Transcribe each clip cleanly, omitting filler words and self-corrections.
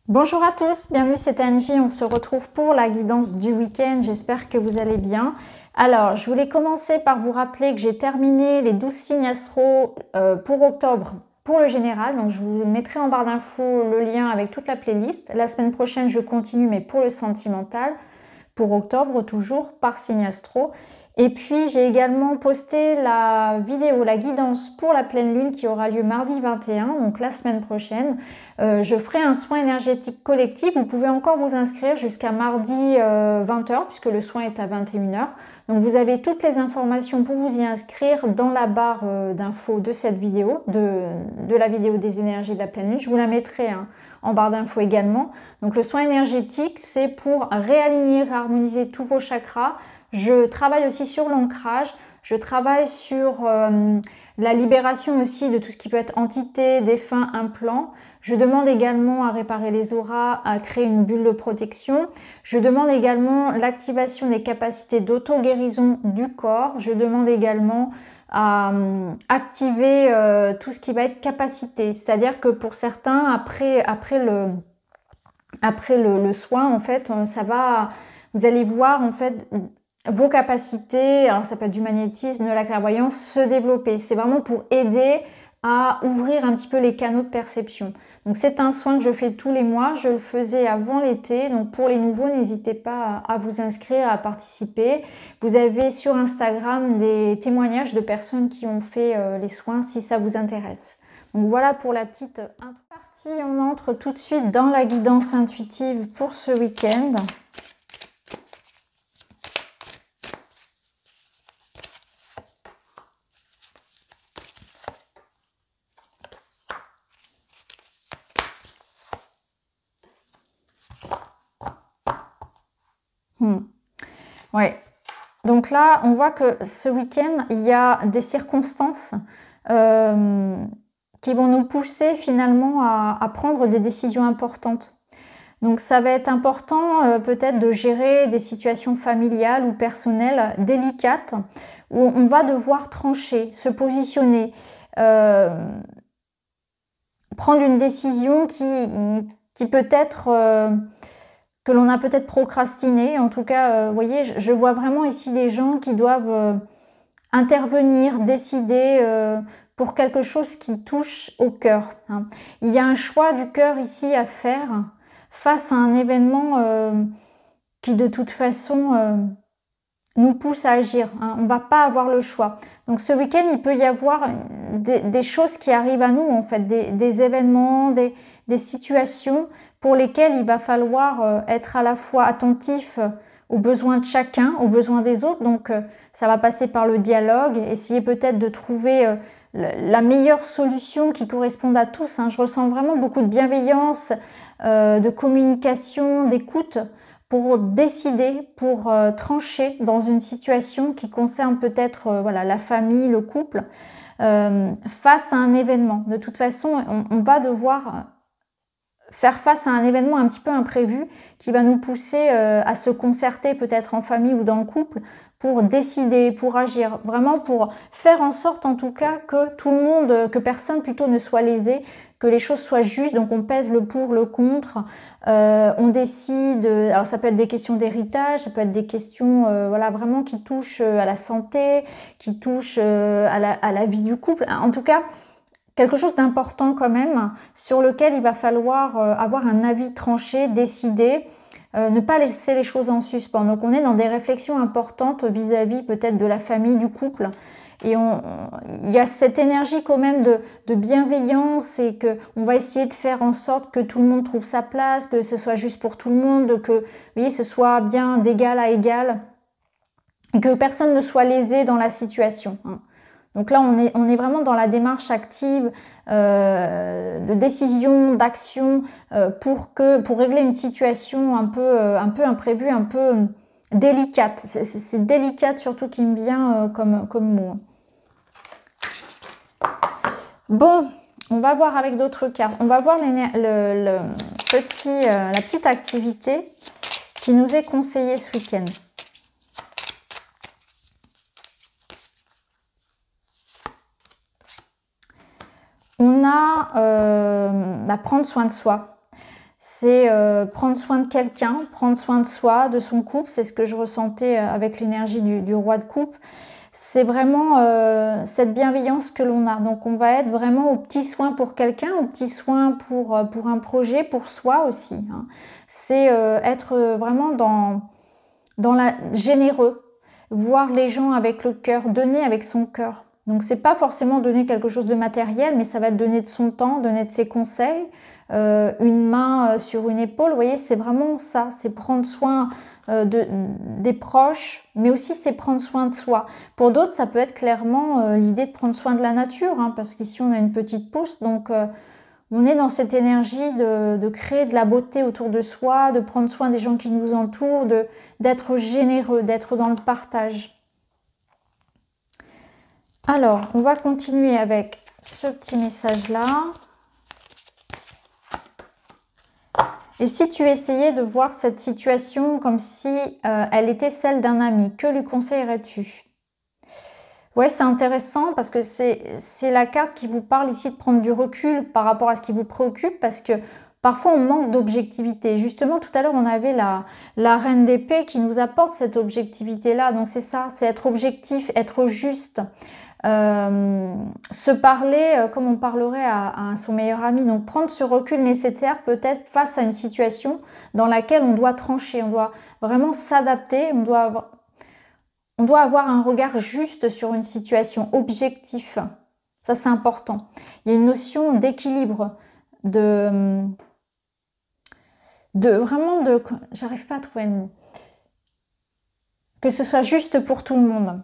Bonjour à tous, bienvenue, c'est Angie, on se retrouve pour la guidance du week-end, j'espère que vous allez bien. Alors, je voulais commencer par vous rappeler que j'ai terminé les 12 signes astro pour octobre pour le général, donc je vous mettrai en barre d'infos le lien avec toute la playlist. La semaine prochaine, je continue, mais pour le sentimental, pour octobre toujours, par signe astro. Et puis j'ai également posté la vidéo, la guidance pour la pleine lune qui aura lieu mardi 21, donc la semaine prochaine. Je ferai un soin énergétique collectif. Vous pouvez encore vous inscrire jusqu'à mardi 20h puisque le soin est à 21h. Donc vous avez toutes les informations pour vous y inscrire dans la barre d'infos de cette vidéo, de la vidéo des énergies de la pleine lune. Je vous la mettrai en barre d'infos également. Donc le soin énergétique, c'est pour réaligner, réharmoniser tous vos chakras. Je travaille aussi sur l'ancrage, je travaille sur la libération aussi de tout ce qui peut être entité, défunt, implant. Je demande également à réparer les auras, à créer une bulle de protection. Je demande également l'activation des capacités d'auto-guérison du corps. Je demande également à activer tout ce qui va être capacité. C'est-à-dire que pour certains, après le soin, en fait, vous allez voir en fait vos capacités, alors ça peut être du magnétisme, de la clairvoyance, se développer. C'est vraiment pour aider à ouvrir un petit peu les canaux de perception. Donc c'est un soin que je fais tous les mois, je le faisais avant l'été, donc pour les nouveaux, n'hésitez pas à vous inscrire, à participer. Vous avez sur Instagram des témoignages de personnes qui ont fait les soins si ça vous intéresse. Donc voilà pour la petite partie, on entre tout de suite dans la guidance intuitive pour ce week-end. Ouais. Donc là, on voit que ce week-end, il y a des circonstances qui vont nous pousser finalement à prendre des décisions importantes. Donc ça va être important peut-être de gérer des situations familiales ou personnelles délicates où on va devoir trancher, se positionner, prendre une décision qui peut être que l'on a peut-être procrastiné. En tout cas, vous voyez, je vois vraiment ici des gens qui doivent intervenir, décider pour quelque chose qui touche au cœur. Il y a un choix du cœur ici à faire face à un événement qui de toute façon nous pousse à agir. On ne va pas avoir le choix. Donc ce week-end, il peut y avoir des choses qui arrivent à nous, en fait, des événements, des situations pour lesquelles il va falloir être à la fois attentif aux besoins de chacun, aux besoins des autres. Donc ça va passer par le dialogue, essayer peut-être de trouver la meilleure solution qui corresponde à tous. Je ressens vraiment beaucoup de bienveillance, de communication, d'écoute pour décider, pour trancher dans une situation qui concerne peut-être voilà, la famille, le couple, face à un événement. De toute façon, on va devoir faire face à un événement un petit peu imprévu qui va nous pousser à se concerter peut-être en famille ou dans le couple pour décider, pour agir, vraiment pour faire en sorte en tout cas que tout le monde, que personne plutôt ne soit lésé, que les choses soient justes, donc on pèse le pour, le contre, on décide, alors ça peut être des questions d'héritage, ça peut être des questions voilà, vraiment qui touchent à la santé, qui touchent à la vie du couple, en tout cas quelque chose d'important quand même, sur lequel il va falloir avoir un avis tranché, décidé, ne pas laisser les choses en suspens. Donc on est dans des réflexions importantes vis-à-vis peut-être de la famille, du couple. Et il y a cette énergie quand même de bienveillance et qu'on va essayer de faire en sorte que tout le monde trouve sa place, que ce soit juste pour tout le monde, que vous voyez, ce soit bien d'égal à égal et que personne ne soit lésé dans la situation. Donc là, on est vraiment dans la démarche active de décision, d'action pour régler une situation un peu imprévue, un peu délicate. C'est délicate surtout qui me vient comme mot. Bon, on va voir avec d'autres cartes. On va voir la petite activité qui nous est conseillée ce week-end. On a prendre soin de soi. c'est prendre soin de quelqu'un, prendre soin de soi, de son couple. C'est ce que je ressentais avec l'énergie du roi de coupe. C'est vraiment cette bienveillance que l'on a. Donc on va être vraiment aux petits soins pour quelqu'un, aux petits soins pour un projet, pour soi aussi. Hein. C'est être vraiment dans la généreux, voir les gens avec le cœur, donner avec son cœur. Donc c'est pas forcément donner quelque chose de matériel, mais ça va être donner de son temps, donner de ses conseils, une main sur une épaule. Vous voyez, c'est vraiment ça, c'est prendre soin des proches, mais aussi c'est prendre soin de soi. Pour d'autres, ça peut être clairement l'idée de prendre soin de la nature, hein, parce qu'ici on a une petite pousse, donc on est dans cette énergie de créer de la beauté autour de soi, de prendre soin des gens qui nous entourent, d'être généreux, d'être dans le partage. Alors, on va continuer avec ce petit message-là. Et si tu essayais de voir cette situation comme si elle était celle d'un ami, que lui conseillerais-tu? Ouais, c'est intéressant parce que c'est la carte qui vous parle ici de prendre du recul par rapport à ce qui vous préoccupe, parce que parfois on manque d'objectivité. Justement, tout à l'heure, on avait la reine d'épée qui nous apporte cette objectivité-là. Donc c'est ça, c'est être objectif, être juste. Se parler comme on parlerait à son meilleur ami, donc prendre ce recul nécessaire peut-être face à une situation dans laquelle on doit trancher, on doit vraiment s'adapter, on doit avoir un regard juste sur une situation, objectif. Ça c'est important. Il y a une notion d'équilibre, j'arrive pas à trouver le mot, que ce soit juste pour tout le monde,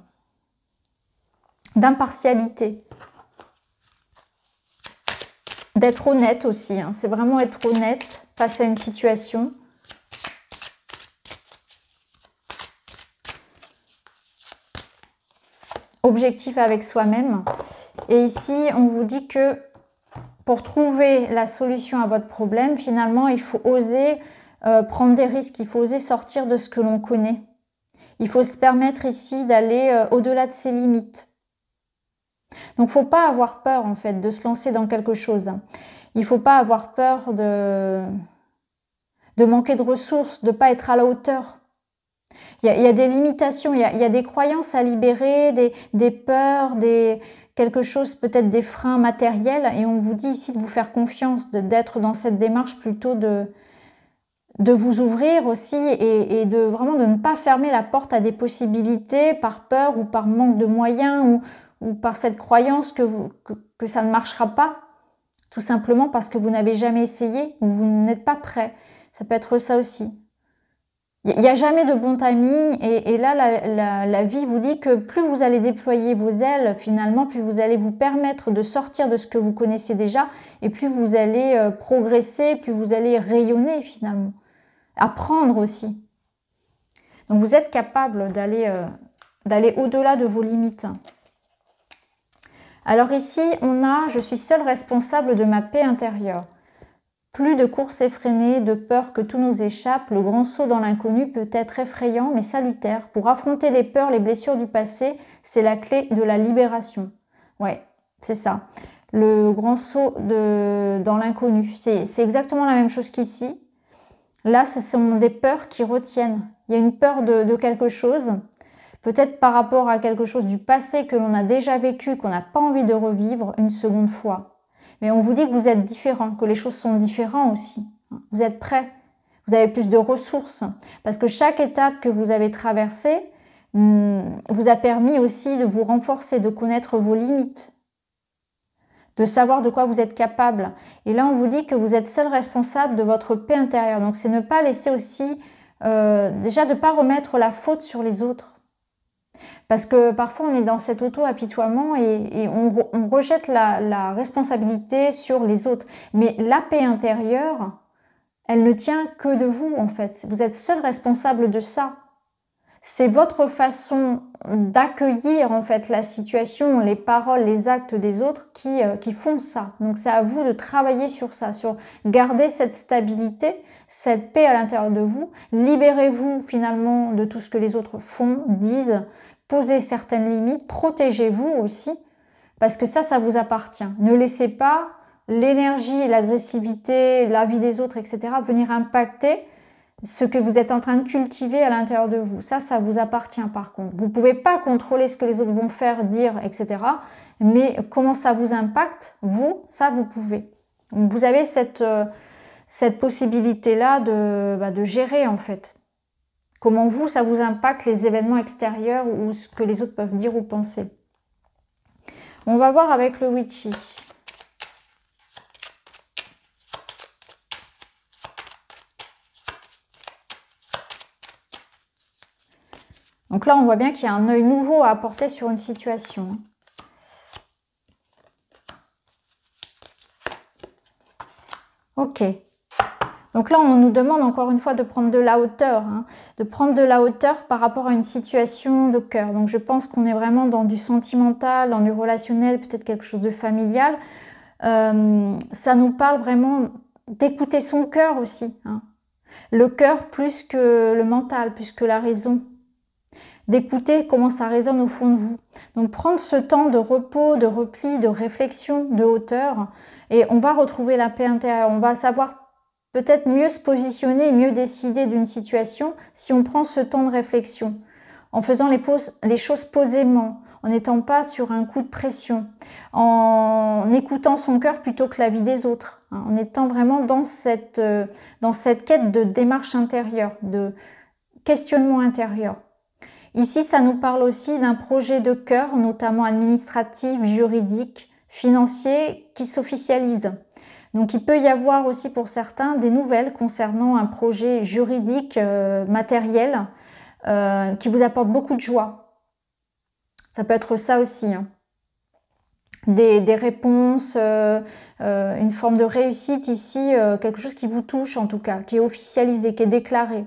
d'impartialité, d'être honnête aussi, hein. C'est vraiment être honnête face à une situation. Objectif avec soi-même. Et ici, on vous dit que pour trouver la solution à votre problème, finalement, il faut oser prendre des risques, il faut oser sortir de ce que l'on connaît. Il faut se permettre ici d'aller au-delà de ses limites. Donc, il ne faut pas avoir peur, en fait, de se lancer dans quelque chose. Il ne faut pas avoir peur de manquer de ressources, de ne pas être à la hauteur. Il y a des limitations, il y a des croyances à libérer, des peurs, quelque chose, peut-être des freins matériels. Et on vous dit ici de vous faire confiance, d'être dans cette démarche plutôt de vous ouvrir aussi et vraiment de ne pas fermer la porte à des possibilités par peur ou par manque de moyens ou par cette croyance que ça ne marchera pas, tout simplement parce que vous n'avez jamais essayé ou vous n'êtes pas prêt. Ça peut être ça aussi. Il n'y a jamais de bon timing et là, la vie vous dit que plus vous allez déployer vos ailes, finalement, plus vous allez vous permettre de sortir de ce que vous connaissez déjà et plus vous allez progresser, plus vous allez rayonner finalement. Apprendre aussi. Donc vous êtes capable d'aller au-delà de vos limites. Alors ici, on a « Je suis seule responsable de ma paix intérieure ». Plus de courses effrénées, de peur que tout nous échappe, le grand saut dans l'inconnu peut être effrayant mais salutaire. Pour affronter les peurs, les blessures du passé, c'est la clé de la libération. Ouais, c'est ça. Le grand saut dans l'inconnu, c'est exactement la même chose qu'ici. Là, ce sont des peurs qui retiennent. Il y a une peur de quelque chose, peut-être par rapport à quelque chose du passé que l'on a déjà vécu, qu'on n'a pas envie de revivre une seconde fois. Mais on vous dit que vous êtes différent, que les choses sont différentes aussi. Vous êtes prêts, vous avez plus de ressources. Parce que chaque étape que vous avez traversée vous a permis aussi de vous renforcer, de connaître vos limites, de savoir de quoi vous êtes capable. Et là, on vous dit que vous êtes seul responsable de votre paix intérieure. Donc, c'est ne pas laisser aussi, déjà de ne pas remettre la faute sur les autres. Parce que parfois, on est dans cet auto-apitoiement et on rejette la responsabilité sur les autres. Mais la paix intérieure, elle ne tient que de vous, en fait. Vous êtes seul responsable de ça. C'est votre façon d'accueillir, en fait, la situation, les paroles, les actes des autres qui font ça. Donc, c'est à vous de travailler sur ça, sur garder cette stabilité, cette paix à l'intérieur de vous. Libérez-vous, finalement, de tout ce que les autres font, disent. Posez certaines limites, protégez-vous aussi, parce que ça vous appartient. Ne laissez pas l'énergie, l'agressivité, la vie des autres, etc. venir impacter ce que vous êtes en train de cultiver à l'intérieur de vous. Ça vous appartient par contre. Vous ne pouvez pas contrôler ce que les autres vont faire, dire, etc. Mais comment ça vous impacte, vous, ça vous pouvez. Donc, vous avez cette possibilité-là de gérer en fait. Comment vous, ça vous impacte les événements extérieurs ou ce que les autres peuvent dire ou penser. On va voir avec le Witchy. Donc là, on voit bien qu'il y a un œil nouveau à apporter sur une situation. Ok. Donc là, on nous demande encore une fois de prendre de la hauteur, de prendre de la hauteur par rapport à une situation de cœur. Donc je pense qu'on est vraiment dans du sentimental, dans du relationnel, peut-être quelque chose de familial. Ça nous parle vraiment d'écouter son cœur aussi. Le cœur plus que le mental, plus que la raison. D'écouter comment ça résonne au fond de vous. Donc prendre ce temps de repos, de repli, de réflexion, de hauteur, et on va retrouver la paix intérieure. On va savoir peut-être mieux se positionner, mieux décider d'une situation si on prend ce temps de réflexion, en faisant les choses posément, en n'étant pas sur un coup de pression, en écoutant son cœur plutôt que la vie des autres, en étant vraiment dans cette quête de démarche intérieure, de questionnement intérieur. Ici, ça nous parle aussi d'un projet de cœur, notamment administratif, juridique, financier, qui s'officialise. Donc, il peut y avoir aussi pour certains des nouvelles concernant un projet juridique, matériel, qui vous apporte beaucoup de joie. Ça peut être ça aussi. Des réponses, une forme de réussite ici, quelque chose qui vous touche en tout cas, qui est officialisé, qui est déclaré,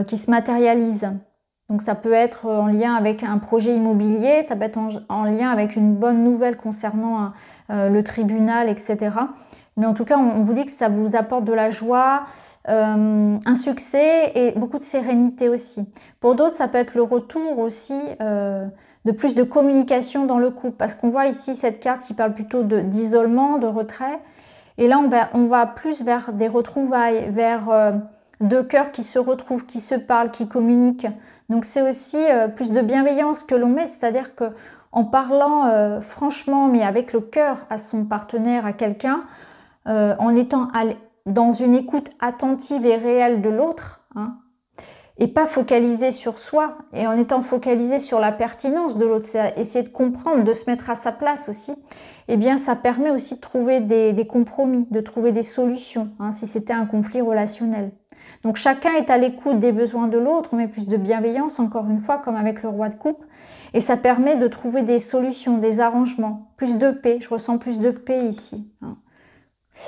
qui se matérialise. Donc ça peut être en lien avec un projet immobilier, ça peut être en lien avec une bonne nouvelle concernant le tribunal, etc. Mais en tout cas, on vous dit que ça vous apporte de la joie, un succès et beaucoup de sérénité aussi. Pour d'autres, ça peut être le retour aussi de plus de communication dans le couple. Parce qu'on voit ici cette carte qui parle plutôt d'isolement, de retrait. Et là, on va plus vers des retrouvailles, vers deux cœurs qui se retrouvent, qui se parlent, qui communiquent. Donc c'est aussi plus de bienveillance que l'on met, c'est-à-dire que en parlant franchement, mais avec le cœur à son partenaire, à quelqu'un, en étant dans une écoute attentive et réelle de l'autre, et pas focalisé sur soi, et en étant focalisé sur la pertinence de l'autre, c'est essayer de comprendre, de se mettre à sa place aussi, eh bien ça permet aussi de trouver des compromis, de trouver des solutions, si c'était un conflit relationnel. Donc chacun est à l'écoute des besoins de l'autre, mais plus de bienveillance, encore une fois, comme avec le roi de coupe. Et ça permet de trouver des solutions, des arrangements, plus de paix. Je ressens plus de paix ici.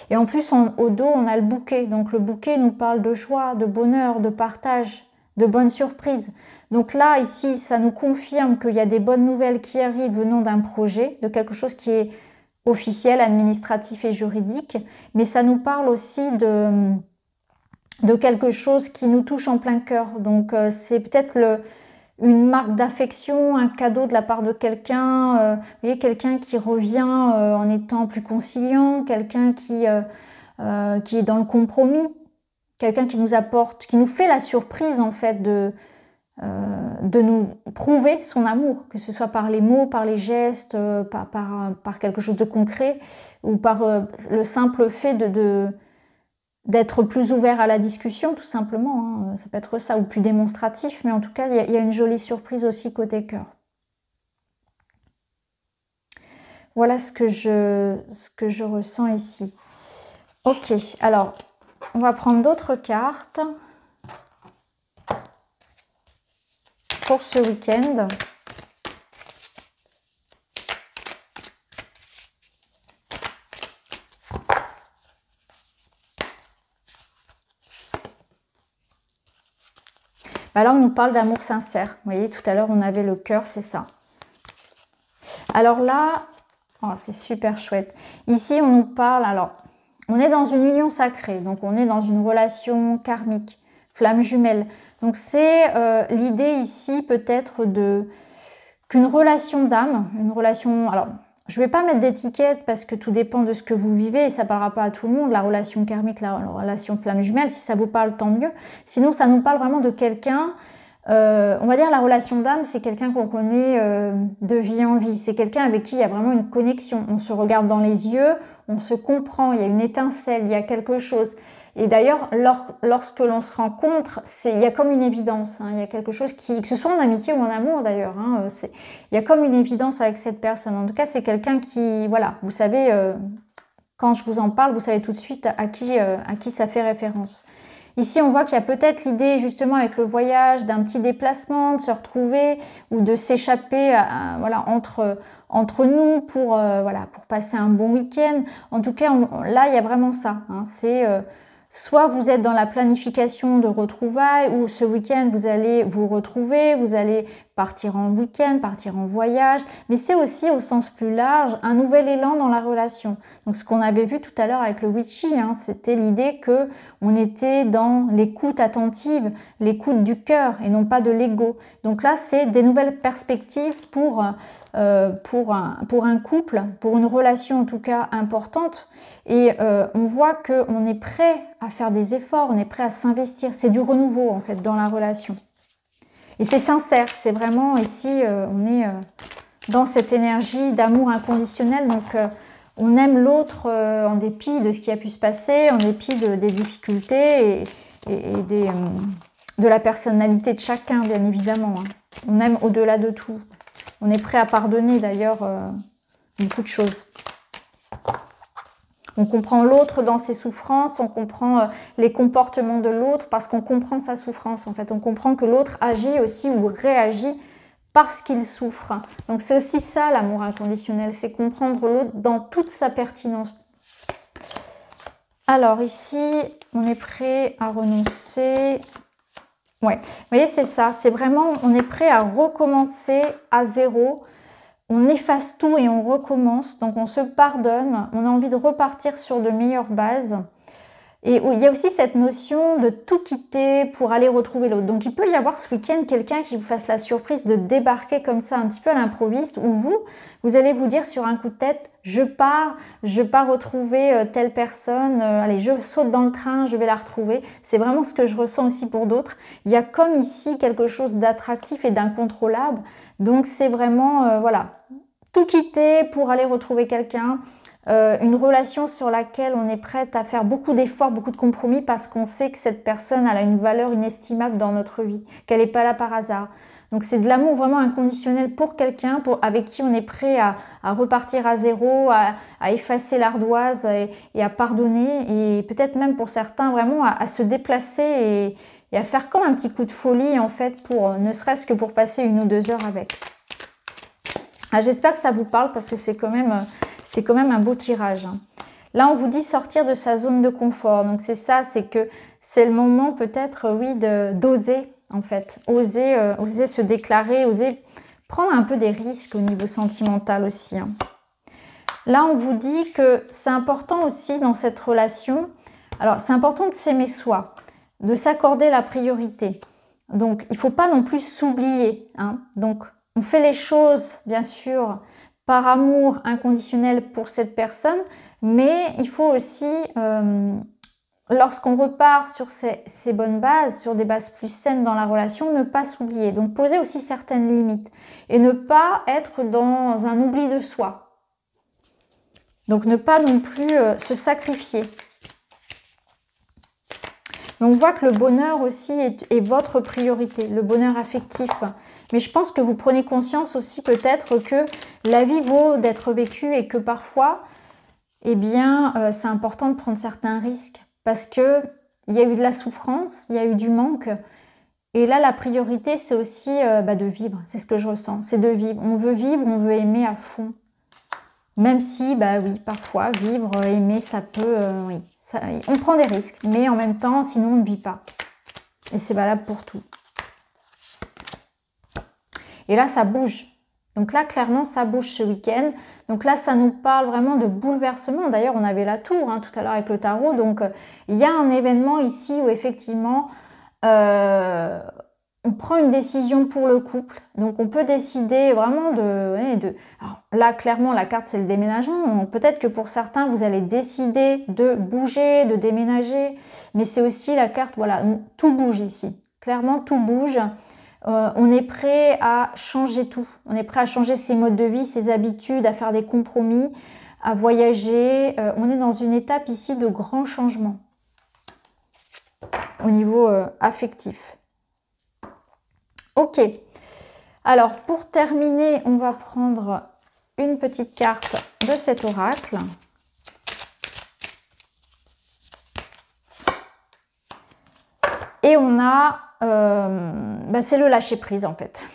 Et en plus, au dos, on a le bouquet. Donc le bouquet nous parle de joie, de bonheur, de partage, de bonnes surprises. Donc là, ici, ça nous confirme qu'il y a des bonnes nouvelles qui arrivent venant d'un projet, de quelque chose qui est officiel, administratif et juridique. Mais ça nous parle aussi de quelque chose qui nous touche en plein cœur. Donc c'est peut-être une marque d'affection, un cadeau de la part de quelqu'un, vous voyez, quelqu'un qui revient en étant plus conciliant, quelqu'un qui est dans le compromis, quelqu'un qui nous apporte, qui nous fait la surprise en fait de nous prouver son amour, que ce soit par les mots, par les gestes, par quelque chose de concret, ou par le simple fait d'être plus ouvert à la discussion, tout simplement. Ça peut être ça, ou plus démonstratif, mais en tout cas, il y a une jolie surprise aussi côté cœur. Voilà ce que je ressens ici. Ok, alors, on va prendre d'autres cartes pour ce week-end. Alors, on nous parle d'amour sincère. Vous voyez, tout à l'heure, on avait le cœur, c'est ça. Alors là, c'est super chouette. Ici, on nous parle, alors, on est dans une union sacrée. Donc, on est dans une relation karmique, flamme jumelle. Donc, c'est l'idée ici, peut-être, qu'une relation d'âme, une relation... Alors, je ne vais pas mettre d'étiquette parce que tout dépend de ce que vous vivez et ça ne parlera pas à tout le monde, la relation karmique, la relation flamme jumelle. Si ça vous parle, tant mieux. Sinon, ça nous parle vraiment de quelqu'un, on va dire la relation d'âme, c'est quelqu'un qu'on connaît de vie en vie. C'est quelqu'un avec qui il y a vraiment une connexion. On se regarde dans les yeux, on se comprend, il y a une étincelle, il y a quelque chose. Et d'ailleurs, lorsque l'on se rencontre, il y a comme une évidence. Il y a quelque chose que ce soit en amitié ou en amour d'ailleurs, il y a comme une évidence avec cette personne. En tout cas, c'est quelqu'un qui, voilà, vous savez, quand je vous en parle, vous savez tout de suite à qui ça fait référence. Ici, on voit qu'il y a peut-être l'idée, justement, avec le voyage, d'un petit déplacement, de se retrouver ou de s'échapper voilà, entre nous pour passer un bon week-end. En tout cas, là, il y a vraiment ça. C'est soit vous êtes dans la planification de retrouvailles, ou ce week-end, vous allez vous retrouver, vous allez partir en week-end, partir en voyage, mais c'est aussi au sens plus large un nouvel élan dans la relation. Donc ce qu'on avait vu tout à l'heure avec le witchy, c'était l'idée que on était dans l'écoute attentive, l'écoute du cœur et non pas de l'ego. Donc là, c'est des nouvelles perspectives pour un couple, pour une relation en tout cas importante. Et on voit qu'on est prêt à faire des efforts, on est prêt à s'investir. C'est du renouveau en fait dans la relation. Et c'est sincère, c'est vraiment ici, on est dans cette énergie d'amour inconditionnel. Donc on aime l'autre en dépit de ce qui a pu se passer, en dépit des difficultés et de la personnalité de chacun, bien évidemment. On aime au-delà de tout. On est prêt à pardonner d'ailleurs beaucoup de choses. On comprend l'autre dans ses souffrances, on comprend les comportements de l'autre parce qu'on comprend sa souffrance. En fait, on comprend que l'autre agit aussi ou réagit parce qu'il souffre. Donc c'est aussi ça l'amour inconditionnel, c'est comprendre l'autre dans toute sa pertinence. Alors ici, on est prêt à renoncer. Ouais, vous voyez, c'est ça. C'est vraiment, on est prêt à recommencer à zéro. On efface tout et on recommence, donc on se pardonne, on a envie de repartir sur de meilleures bases. Et il y a aussi cette notion de tout quitter pour aller retrouver l'autre. Donc il peut y avoir ce week-end quelqu'un qui vous fasse la surprise de débarquer comme ça un petit peu à l'improviste, où vous allez vous dire sur un coup de tête, je pars retrouver telle personne, allez, je saute dans le train, je vais la retrouver. C'est vraiment ce que je ressens aussi pour d'autres. Il y a comme ici quelque chose d'attractif et d'incontrôlable. Donc c'est vraiment, voilà, tout quitter pour aller retrouver quelqu'un. Une relation sur laquelle on est prête à faire beaucoup d'efforts, beaucoup de compromis parce qu'on sait que cette personne elle a une valeur inestimable dans notre vie, qu'elle n'est pas là par hasard. Donc c'est de l'amour vraiment inconditionnel pour quelqu'un avec qui on est prêt à repartir à zéro, à effacer l'ardoise et à pardonner et peut-être même pour certains vraiment à se déplacer et à faire comme un petit coup de folie en fait, pour ne serait-ce que pour passer 1 ou 2 heures avec. J'espère que ça vous parle parce que c'est quand même un beau tirage. Là, on vous dit sortir de sa zone de confort. Donc c'est ça, c'est que c'est le moment peut-être, oui, d'oser en fait. Oser se déclarer, oser prendre un peu des risques au niveau sentimental aussi. Là, on vous dit que c'est important aussi dans cette relation. Alors, c'est important de s'aimer soi, de s'accorder la priorité. Donc, il ne faut pas non plus s'oublier. Donc, on fait les choses, bien sûr, par amour inconditionnel pour cette personne, mais il faut aussi, lorsqu'on repart sur ces bonnes bases, sur des bases plus saines dans la relation, ne pas s'oublier. Donc poser aussi certaines limites et ne pas être dans un oubli de soi. Donc ne pas non plus se sacrifier. Donc on voit que le bonheur aussi est votre priorité, le bonheur affectif. Mais je pense que vous prenez conscience aussi peut-être que la vie vaut d'être vécue et que parfois, eh bien, c'est important de prendre certains risques parce que il y a eu de la souffrance, il y a eu du manque. Et là, la priorité, c'est aussi de vivre. C'est ce que je ressens, c'est de vivre. On veut aimer à fond. Même si, oui, parfois, vivre, aimer, ça peut, oui. On prend des risques, mais en même temps, sinon on ne vit pas. Et c'est valable pour tout. Et là, ça bouge. Donc là, clairement, ça bouge ce week-end. Donc là, ça nous parle vraiment de bouleversement. D'ailleurs, on avait la tour tout à l'heure avec le tarot. Donc, il y a un événement ici où effectivement, on prend une décision pour le couple. Donc on peut décider vraiment Alors là, clairement, la carte, c'est le déménagement. Peut-être que pour certains, vous allez décider de bouger, de déménager. Mais c'est aussi la carte, voilà, tout bouge ici. Clairement, tout bouge. On est prêt à changer tout. On est prêt à changer ses modes de vie, ses habitudes, à faire des compromis, à voyager. On est dans une étape ici de grand changement au niveau affectif. Ok. Alors, pour terminer, on va prendre une petite carte de cet oracle. Et on a... c'est le lâcher prise en fait.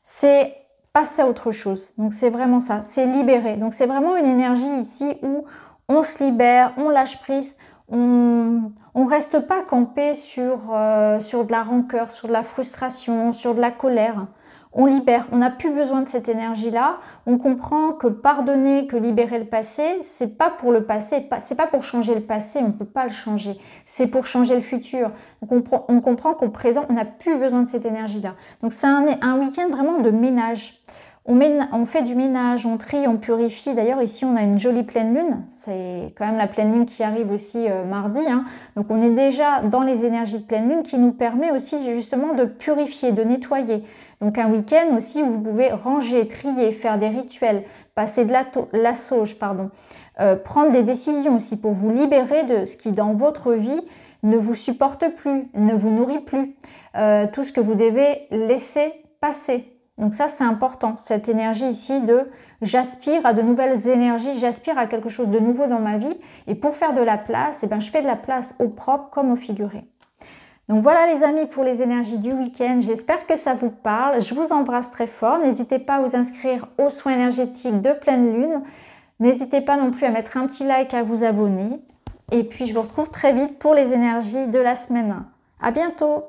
C'est passer à autre chose. Donc c'est vraiment ça, c'est libérer. Donc c'est vraiment une énergie ici où on se libère, on lâche prise, on reste pas campé sur de la rancœur, sur de la frustration, sur de la colère. On libère, on n'a plus besoin de cette énergie-là. On comprend que pardonner, que libérer le passé, c'est pas pour le passé, c'est pas pour changer le passé, on peut pas le changer. C'est pour changer le futur. Donc on comprend qu'au présent, on n'a plus besoin de cette énergie-là. Donc c'est un week-end vraiment de ménage. On fait du ménage, on trie, on purifie. D'ailleurs, ici, on a une jolie pleine lune. C'est quand même la pleine lune qui arrive aussi mardi. Donc, on est déjà dans les énergies de pleine lune qui nous permet aussi justement de purifier, de nettoyer. Donc, un week-end aussi où vous pouvez ranger, trier, faire des rituels, passer de la sauge, prendre des décisions aussi pour vous libérer de ce qui, dans votre vie, ne vous supporte plus, ne vous nourrit plus. Tout ce que vous devez laisser passer. Donc ça, c'est important, cette énergie ici de j'aspire à de nouvelles énergies, j'aspire à quelque chose de nouveau dans ma vie. Et pour faire de la place, je fais de la place au propre comme au figuré. Donc voilà les amis pour les énergies du week-end. J'espère que ça vous parle. Je vous embrasse très fort. N'hésitez pas à vous inscrire aux soins énergétiques de pleine lune. N'hésitez pas non plus à mettre un petit like, à vous abonner. Et puis je vous retrouve très vite pour les énergies de la semaine. À bientôt!